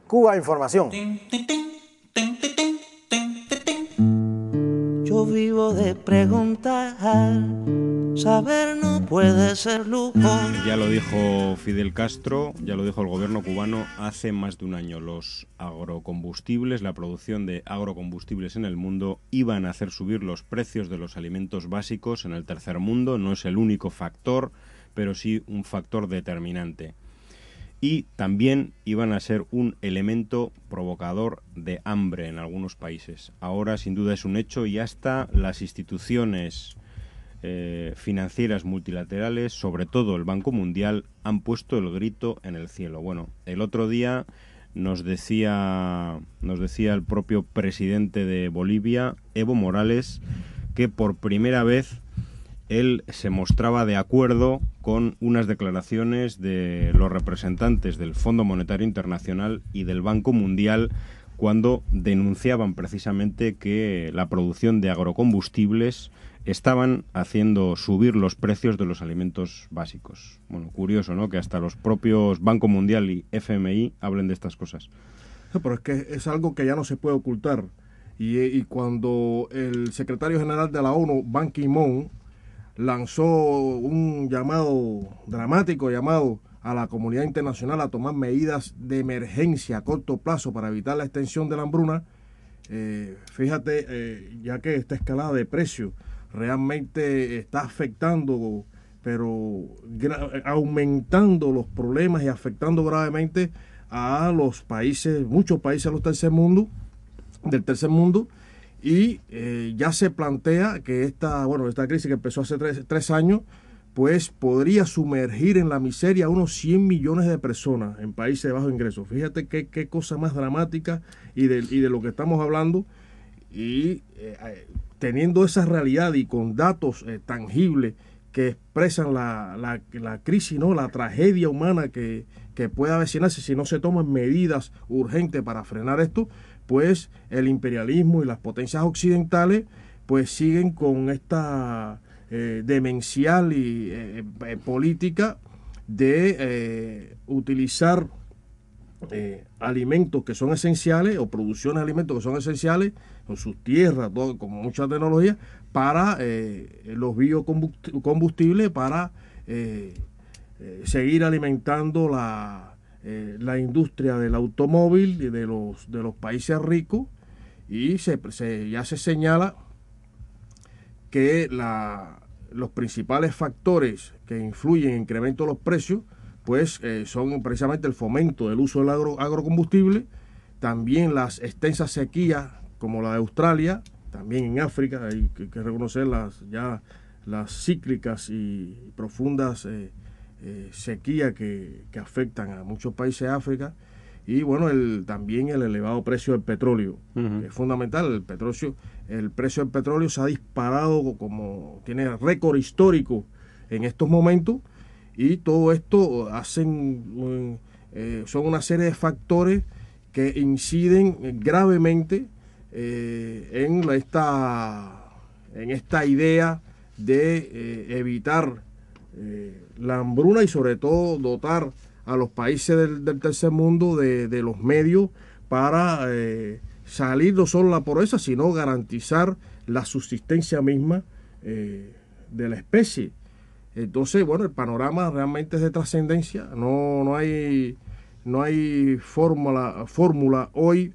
Cuba Información. Yo vivo de preguntar, saber no puede ser lujo. Ya lo dijo Fidel Castro, ya lo dijo el gobierno cubano hace más de un año. Los agrocombustibles, la producción de agrocombustibles en el mundo iban a hacer subir los precios de los alimentos básicos en el tercer mundo. No es el único factor, pero sí un factor determinante. Y también iban a ser un elemento provocador de hambre en algunos países. Ahora, sin duda, es un hecho y hasta las instituciones financieras multilaterales, sobre todo el Banco Mundial, han puesto el grito en el cielo. Bueno, el otro día nos decía el propio presidente de Bolivia, Evo Morales, que por primera vez él se mostraba de acuerdo con unas declaraciones de los representantes del Fondo Monetario Internacional y del Banco Mundial cuando denunciaban precisamente que la producción de agrocombustibles estaban haciendo subir los precios de los alimentos básicos. Bueno, curioso, ¿no?, que hasta los propios Banco Mundial y FMI hablen de estas cosas. Pero es que es algo que ya no se puede ocultar. Y cuando el secretario general de la ONU, Ban Ki-moon, lanzó un dramático llamado a la comunidad internacional a tomar medidas de emergencia a corto plazo para evitar la extensión de la hambruna, ya que esta escalada de precios realmente está afectando, pero aumentando los problemas y afectando gravemente a los países, muchos países del tercer mundo, y ya se plantea que esta crisis que empezó hace tres años, pues podría sumergir en la miseria a unos 100 millones de personas en países de bajos ingresos. Fíjate qué cosa más dramática y de lo que estamos hablando, y teniendo esa realidad y con datos tangibles que expresan la crisis, ¿no?, la tragedia humana que puede avecinarse si no se toman medidas urgentes para frenar esto, pues el imperialismo y las potencias occidentales pues siguen con esta demencial y política de utilizar alimentos que son esenciales o producciones de alimentos que son esenciales con sus tierras, todo, con mucha tecnología, para los biocombustibles, para seguir alimentando la industria del automóvil y de los países ricos. Y ya se señala que los principales factores que influyen en incremento de los precios pues son precisamente el fomento del uso del agrocombustible, también las extensas sequías como la de Australia, también en África. Hay que reconocer las cíclicas y profundas sequías que afectan a muchos países de África. Y bueno, también el elevado precio del petróleo, que es fundamental. El precio del petróleo se ha disparado, tiene récord histórico en estos momentos, y todo esto son una serie de factores que inciden gravemente en esta idea de evitar la hambruna y sobre todo dotar a los países del tercer mundo de los medios para salir no solo de la pobreza, sino garantizar la subsistencia misma de la especie. Entonces, bueno, el panorama realmente es de trascendencia. No hay fórmula hoy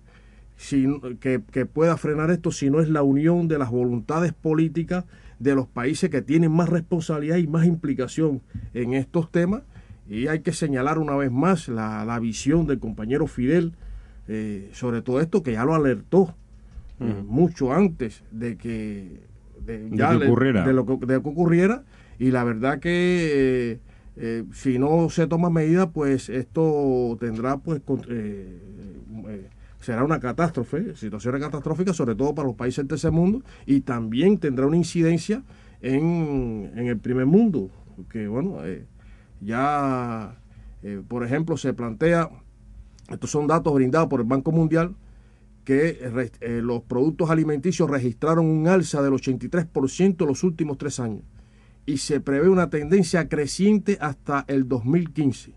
que pueda frenar esto, si no es la unión de las voluntades políticas de los países que tienen más responsabilidad y más implicación en estos temas. Y hay que señalar una vez más la visión del compañero Fidel sobre todo esto, que ya lo alertó mucho antes de que ocurriera. Y la verdad que si no se toman medidas, pues esto tendrá será una catástrofe, situaciones catastróficas, sobre todo para los países del tercer mundo, y también tendrá una incidencia en el primer mundo, que bueno, por ejemplo, se plantea, estos son datos brindados por el Banco Mundial, que los productos alimenticios registraron un alza del 83% en los últimos 3 años, y se prevé una tendencia creciente hasta el 2015,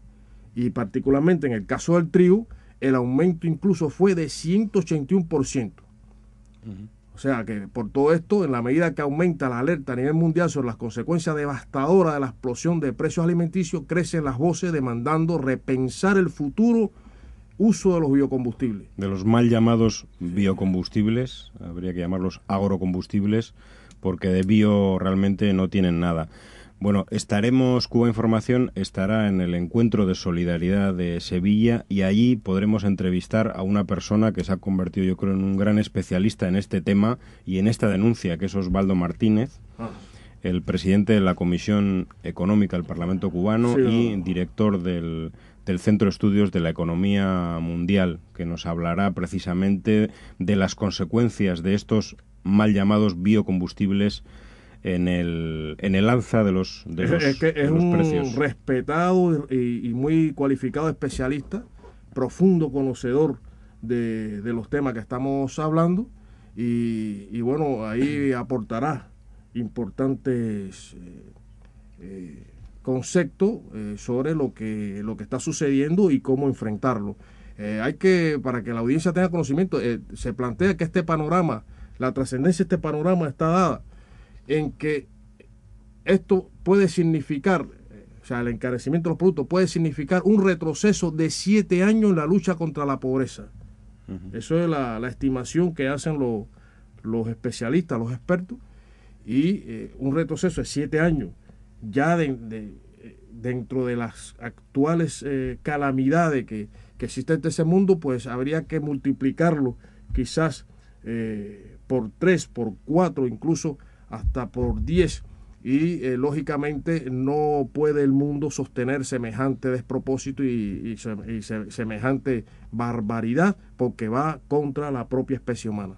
y particularmente en el caso del trigo, el aumento incluso fue de 181%. O sea que por todo esto, en la medida que aumenta la alerta a nivel mundial sobre las consecuencias devastadoras de la explosión de precios alimenticios, crecen las voces demandando repensar el futuro uso de los biocombustibles. De los mal llamados biocombustibles, habría que llamarlos agrocombustibles, porque de bio realmente no tienen nada. Bueno, Cuba Información estará en el encuentro de solidaridad de Sevilla y allí podremos entrevistar a una persona que se ha convertido, yo creo, en un gran especialista en este tema y en esta denuncia, que es Osvaldo Martínez, el presidente de la Comisión Económica del Parlamento cubano y director del Centro de Estudios de la Economía Mundial, que nos hablará precisamente de las consecuencias de estos mal llamados biocombustibles en el alza de los precios. Es un respetado y muy cualificado especialista, profundo conocedor de los temas que estamos hablando y bueno, ahí aportará importantes conceptos sobre lo que está sucediendo y cómo enfrentarlo. Para que la audiencia tenga conocimiento, se plantea que este panorama, la trascendencia de este panorama está dada en que esto puede significar, o sea, el encarecimiento de los productos puede significar un retroceso de 7 años en la lucha contra la pobreza. Eso es la estimación que hacen los especialistas, los expertos, y un retroceso de 7 años ya dentro de las actuales calamidades que existen en ese mundo, pues habría que multiplicarlo quizás por 3, por 4, incluso hasta por 10, y lógicamente no puede el mundo sostener semejante despropósito y semejante barbaridad, porque va contra la propia especie humana.